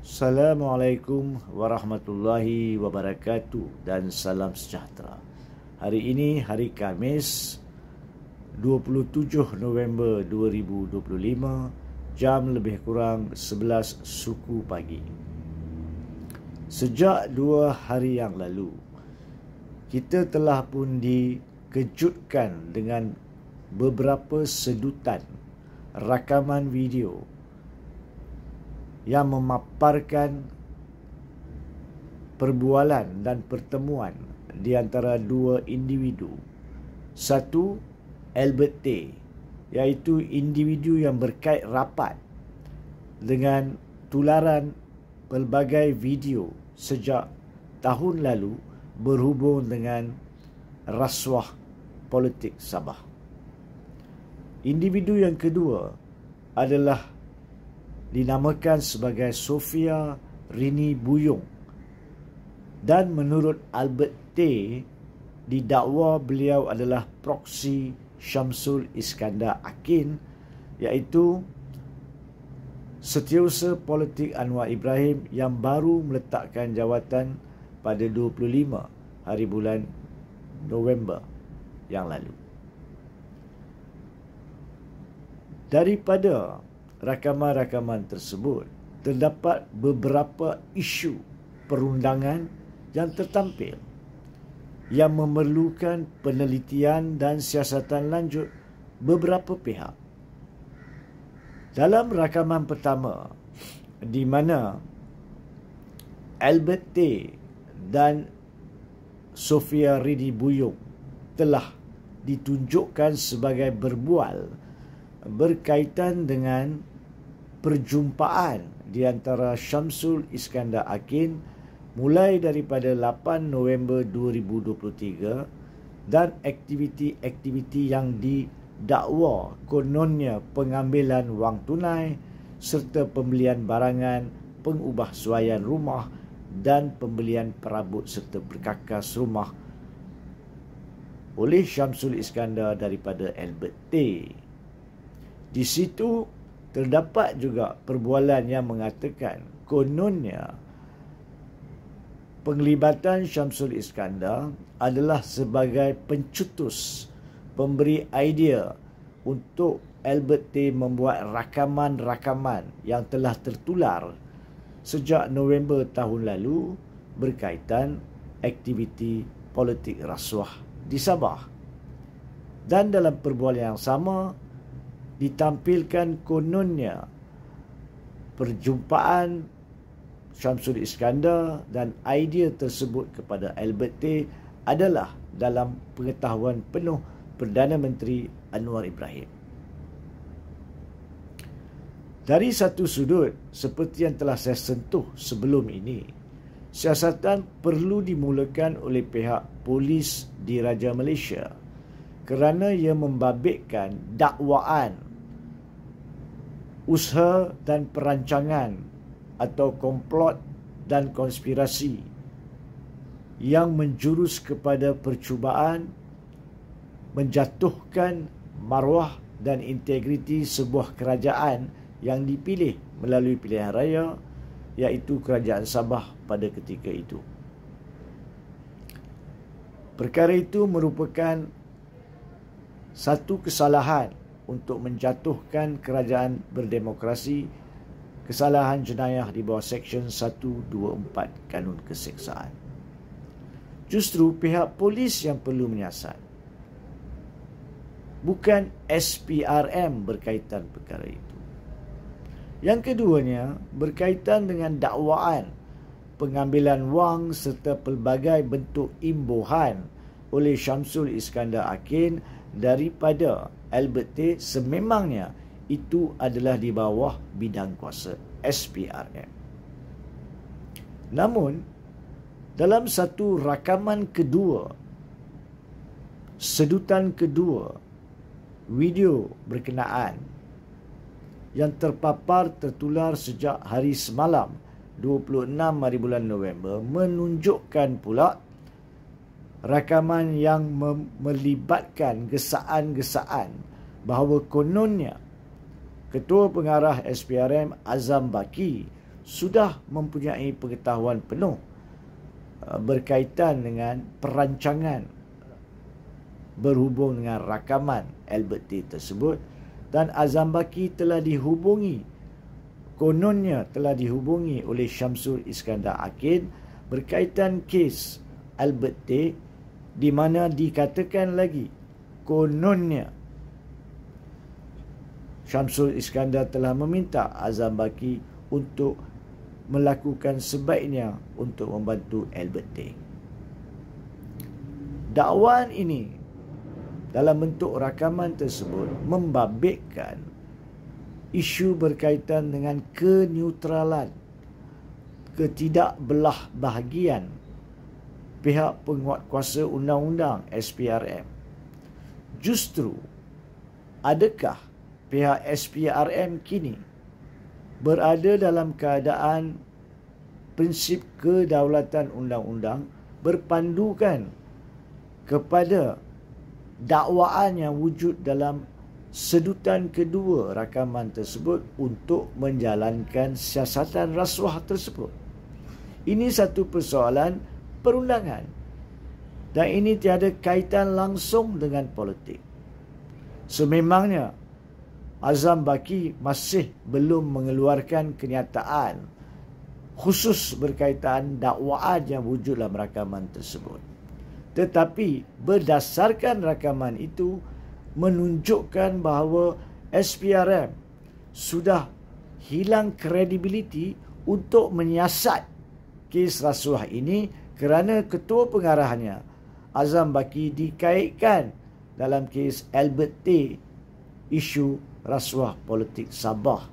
Assalamualaikum warahmatullahi wabarakatuh dan salam sejahtera. Hari ini hari Khamis 27 November 2025, jam lebih kurang 11 suku pagi. Sejak 2 hari yang lalu, kita telah pun dikejutkan dengan beberapa sedutan rakaman video yang memaparkan perbualan dan pertemuan di antara dua individu. Satu, Albert Tay, iaitu individu yang berkait rapat dengan tularan pelbagai video sejak tahun lalu berhubung dengan rasuah politik Sabah. Individu yang kedua adalah dinamakan sebagai Sofia Rini Buyung, dan menurut Albert Tay didakwa beliau adalah proksi Syamsul Iskandar Akin, iaitu setiausaha politik Anwar Ibrahim yang baru meletakkan jawatan pada 25 hari bulan November yang lalu. Daripada rakaman-rakaman tersebut terdapat beberapa isu perundangan yang tertampil yang memerlukan penelitian dan siasatan lanjut beberapa pihak. Dalam rakaman pertama, di mana Albert Tay dan Sofia Rini Buyung telah ditunjukkan sebagai berbual berkaitan dengan perjumpaan di antara Syamsul Iskandar Akin mulai daripada 8 November 2023 dan aktiviti-aktiviti yang didakwa kononnya pengambilan wang tunai serta pembelian barangan, pengubahsuaian rumah dan pembelian perabot serta perkakas rumah oleh Syamsul Iskandar daripada Albert Tay. Di situ terdapat juga perbualan yang mengatakan kononnya penglibatan Syamsul Iskandar adalah sebagai pencetus pemberi idea untuk Albert Tay membuat rakaman-rakaman yang telah tertular sejak November tahun lalu berkaitan aktiviti politik rasuah di Sabah. Dan dalam perbualan yang sama ditampilkan kononnya perjumpaan Syamsul Iskandar dan idea tersebut kepada Albert Tay adalah dalam pengetahuan penuh Perdana Menteri Anwar Ibrahim. Dari satu sudut, seperti yang telah saya sentuh sebelum ini, siasatan perlu dimulakan oleh pihak polis di Raja Malaysia kerana ia membabitkan dakwaan usaha dan perancangan atau komplot dan konspirasi yang menjurus kepada percubaan menjatuhkan maruah dan integriti sebuah kerajaan yang dipilih melalui pilihan raya, iaitu Kerajaan Sabah pada ketika itu. Perkara itu merupakan satu kesalahan untuk menjatuhkan kerajaan berdemokrasi, kesalahan jenayah di bawah Seksyen 124 Kanun Keseksaan. Justru pihak polis yang perlu menyiasat, bukan SPRM berkaitan perkara itu. Yang keduanya berkaitan dengan dakwaan pengambilan wang serta pelbagai bentuk imbuhan oleh Syamsul Iskandar Akin daripada Albert Tay, sememangnya itu adalah di bawah bidang kuasa SPRM. Namun, dalam satu rakaman kedua, sedutan kedua, video berkenaan yang terpapar tertular sejak hari semalam 26 hari bulan November menunjukkan pula rakaman yang melibatkan gesaan-gesaan bahawa kononnya Ketua Pengarah SPRM Azam Baki sudah mempunyai pengetahuan penuh berkaitan dengan perancangan berhubung dengan rakaman Albert T tersebut, dan Azam Baki telah dihubungi, kononnya telah dihubungi oleh Syamsul Iskandar Akin berkaitan kes Albert T, di mana dikatakan lagi kononnya Syamsul Iskandar telah meminta Azam Baki untuk melakukan sebaiknya untuk membantu Albert T. Dakwaan ini dalam bentuk rakaman tersebut membabitkan isu berkaitan dengan keneutralan, ketidakbelah bahagian pihak penguatkuasa undang-undang SPRM. Justru, adakah pihak SPRM kini berada dalam keadaan prinsip kedaulatan undang-undang berpandukan kepada dakwaan yang wujud dalam sedutan kedua rakaman tersebut untuk menjalankan siasatan rasuah tersebut? Ini satu persoalan perundangan dan ini tiada kaitan langsung dengan politik. Sememangnya Azam Baki masih belum mengeluarkan kenyataan khusus berkaitan dakwaan yang wujud dalam rakaman tersebut. Tetapi berdasarkan rakaman itu menunjukkan bahawa SPRM sudah hilang kredibiliti untuk menyiasat kes rasuah ini kerana ketua pengarahnya Azam Baki dikaitkan dalam kes Albert T, isu rasuah politik Sabah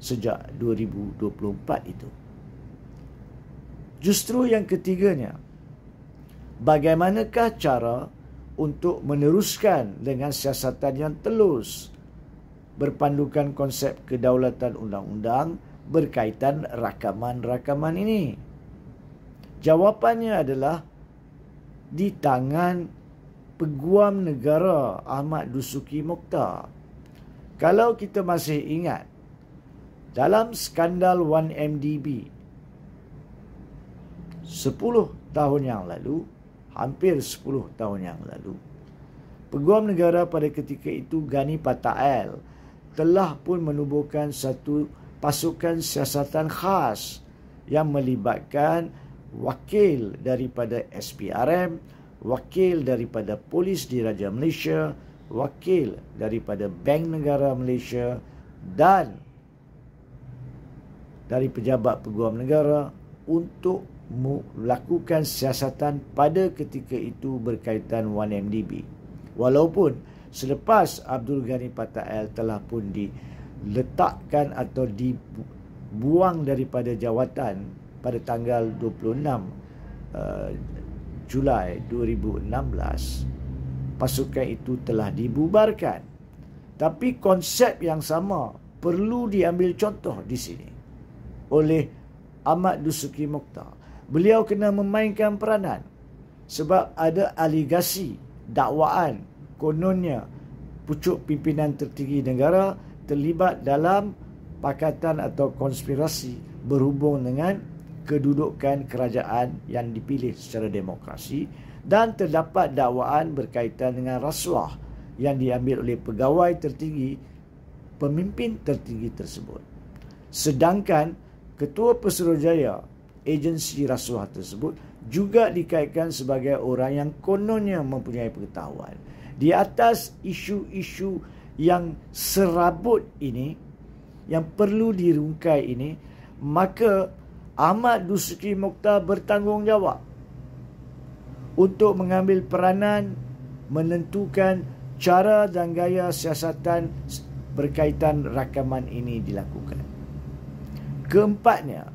sejak 2024 itu. Justru yang ketiganya, bagaimanakah cara untuk meneruskan dengan siasatan yang telus berpandukan konsep kedaulatan undang-undang berkaitan rakaman-rakaman ini? Jawapannya adalah di tangan Peguam Negara Ahmad Dusuki Mokhtar. Kalau kita masih ingat, dalam skandal 1MDB 10 tahun yang lalu, hampir 10 tahun yang lalu, Peguam Negara pada ketika itu Ghani Patael telah pun menubuhkan satu pasukan siasatan khas yang melibatkan wakil daripada SPRM, wakil daripada Polis Diraja Malaysia, wakil daripada Bank Negara Malaysia dan dari pejabat Peguam Negara untuk melakukan siasatan pada ketika itu berkaitan 1MDB. Walaupun selepas Abdul Ghani Patael telah pun diletakkan atau dibuang daripada jawatan pada tanggal 26 Julai 2016, pasukan itu telah dibubarkan. Tapi konsep yang sama perlu diambil contoh di sini oleh Ahmad Dusuki Mokhtar. Beliau kena memainkan peranan sebab ada aligasi dakwaan kononnya pucuk pimpinan tertinggi negara terlibat dalam pakatan atau konspirasi berhubung dengan kedudukan kerajaan yang dipilih secara demokrasi, dan terdapat dakwaan berkaitan dengan rasuah yang diambil oleh pegawai tertinggi, pemimpin tertinggi tersebut. Sedangkan Ketua Pesuruhjaya agensi rasuah tersebut juga dikaitkan sebagai orang yang kononnya mempunyai pengetahuan. Di atas isu-isu yang serabut ini, yang perlu dirungkai ini, maka Ahmad Dusuki Mokhtar bertanggungjawab untuk mengambil peranan menentukan cara dan gaya siasatan berkaitan rakaman ini dilakukan. Keempatnya,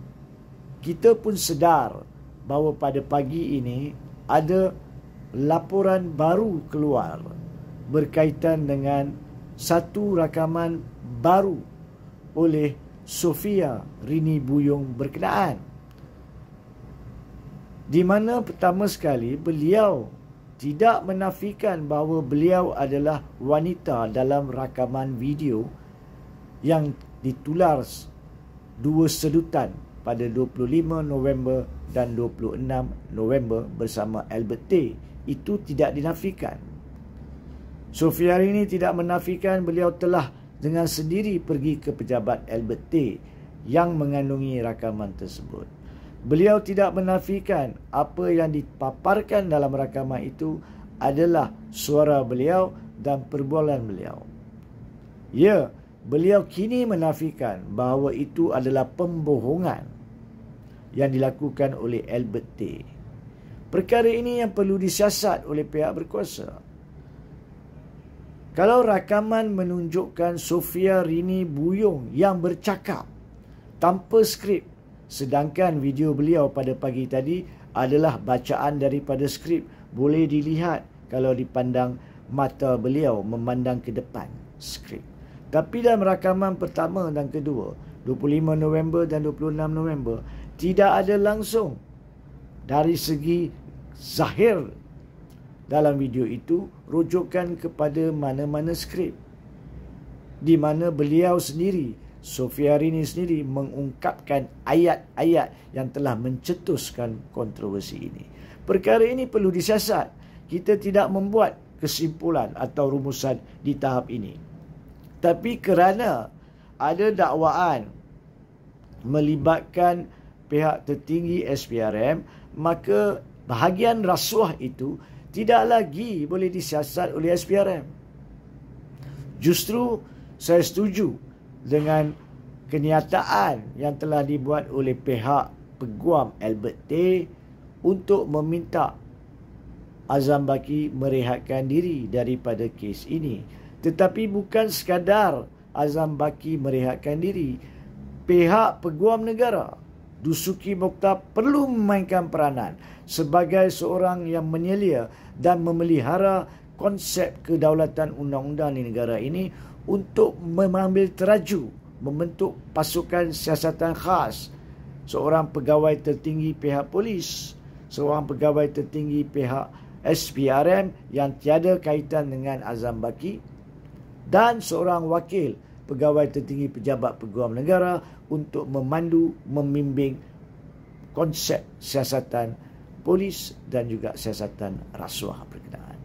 kita pun sedar bahawa pada pagi ini ada laporan baru keluar berkaitan dengan satu rakaman baru oleh Sofia Rini Buyung berkenaan, di mana pertama sekali beliau tidak menafikan bahawa beliau adalah wanita dalam rakaman video yang ditular dua sedutan pada 25 November dan 26 November bersama Albert Tay itu tidak dinafikan. Sofia Rini tidak menafikan beliau telah dengan sendiri pergi ke pejabat Albert Tay yang mengandungi rakaman tersebut. Beliau tidak menafikan apa yang dipaparkan dalam rakaman itu adalah suara beliau dan perbualan beliau. Ya, beliau kini menafikan bahawa itu adalah pembohongan yang dilakukan oleh Albert Tay. Perkara ini yang perlu disiasat oleh pihak berkuasa. Kalau rakaman menunjukkan Sofia Rini Buyung yang bercakap tanpa skrip, sedangkan video beliau pada pagi tadi adalah bacaan daripada skrip, boleh dilihat kalau dipandang mata beliau memandang ke depan skrip. Tapi dalam rakaman pertama dan kedua, 25 November dan 26 November, tidak ada langsung dari segi zahir dalam video itu rujukan kepada mana-mana skrip di mana beliau sendiri, Sofia Rini sendiri mengungkapkan ayat-ayat yang telah mencetuskan kontroversi ini. Perkara ini perlu disiasat. Kita tidak membuat kesimpulan atau rumusan di tahap ini. Tapi kerana ada dakwaan melibatkan pihak tertinggi SPRM, maka bahagian rasuah itu tidak lagi boleh disiasat oleh SPRM. Justru saya setuju dengan kenyataan yang telah dibuat oleh pihak peguam Albert Tay untuk meminta Azam Baki merehatkan diri daripada kes ini. Tetapi bukan sekadar Azam Baki merehatkan diri, pihak peguam negara Dusuki Mokhtar perlu memainkan peranan sebagai seorang yang menyelia dan memelihara konsep kedaulatan undang-undang di negara ini untuk mengambil teraju membentuk pasukan siasatan khas, seorang pegawai tertinggi pihak polis, seorang pegawai tertinggi pihak SPRM yang tiada kaitan dengan Azam Baki, dan seorang wakil pegawai tertinggi pejabat peguam negara untuk memandu, membimbing konsep siasatan polis dan juga siasatan rasuah berkenaan.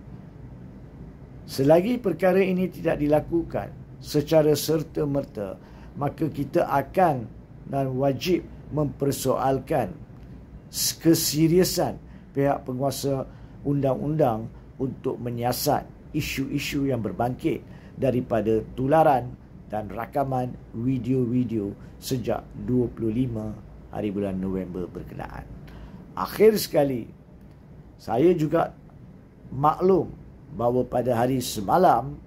Selagi perkara ini tidak dilakukan secara serta-merta, maka kita akan dan wajib mempersoalkan keseriusan pihak penguasa undang-undang untuk menyiasat isu-isu yang berbangkit daripada tularan dan rakaman video-video sejak 25 hari bulan November berkenaan. Akhir sekali, saya juga maklum bahawa pada hari semalam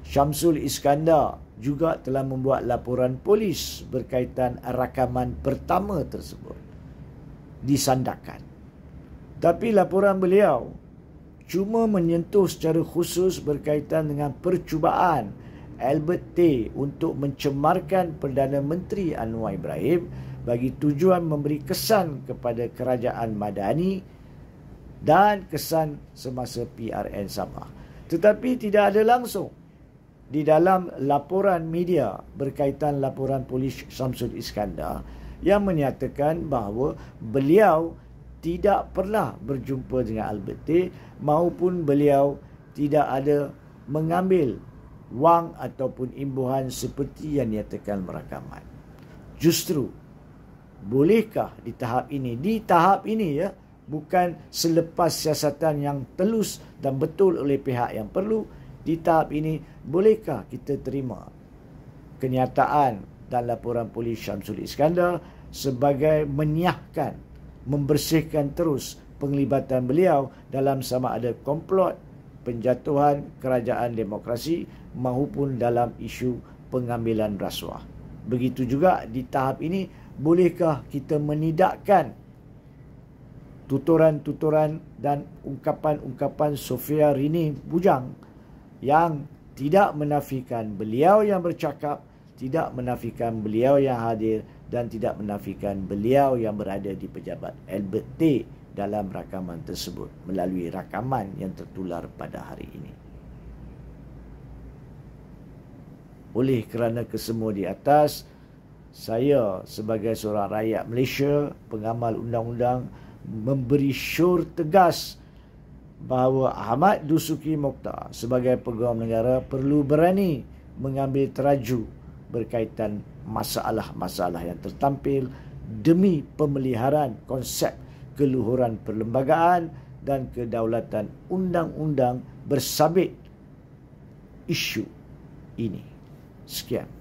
Syamsul Iskandar juga telah membuat laporan polis berkaitan rakaman pertama tersebut disandarkan. Tapi laporan beliau cuma menyentuh secara khusus berkaitan dengan percubaan Albert Tay untuk mencemarkan Perdana Menteri Anwar Ibrahim bagi tujuan memberi kesan kepada kerajaan Madani dan kesan semasa PRN Sabah. Tetapi tidak ada langsung di dalam laporan media berkaitan laporan polis Syamsul Iskandar yang menyatakan bahawa beliau tidak pernah berjumpa dengan Albert Tay maupun beliau tidak ada mengambil wang ataupun imbuhan seperti yang dinyatakan rakaman. Justru, bolehkah di tahap ini ya, bukan selepas siasatan yang telus dan betul oleh pihak yang perlu, di tahap ini bolehkah kita terima kenyataan dan laporan polis Syamsul Iskandar sebagai menyiahkan, membersihkan terus penglibatan beliau dalam sama ada komplot penjatuhan kerajaan demokrasi maupun dalam isu pengambilan rasuah. Begitu juga di tahap ini, bolehkah kita menidakkan tuturan-tuturan dan ungkapan-ungkapan Sofia Rini Bujang yang tidak menafikan beliau yang bercakap, tidak menafikan beliau yang hadir dan tidak menafikan beliau yang berada di pejabat Albert Tay dalam rakaman tersebut melalui rakaman yang tertular pada hari ini. Oleh kerana kesemua di atas, saya sebagai seorang rakyat Malaysia, pengamal undang-undang, memberi syur tegas bahawa Ahmad Dusuki Mokhtar sebagai Pegawai Negara perlu berani mengambil teraju berkaitan masalah-masalah yang tertampil demi pemeliharaan konsep keluhuran perlembagaan dan kedaulatan undang-undang bersabit isu ini. Sekian.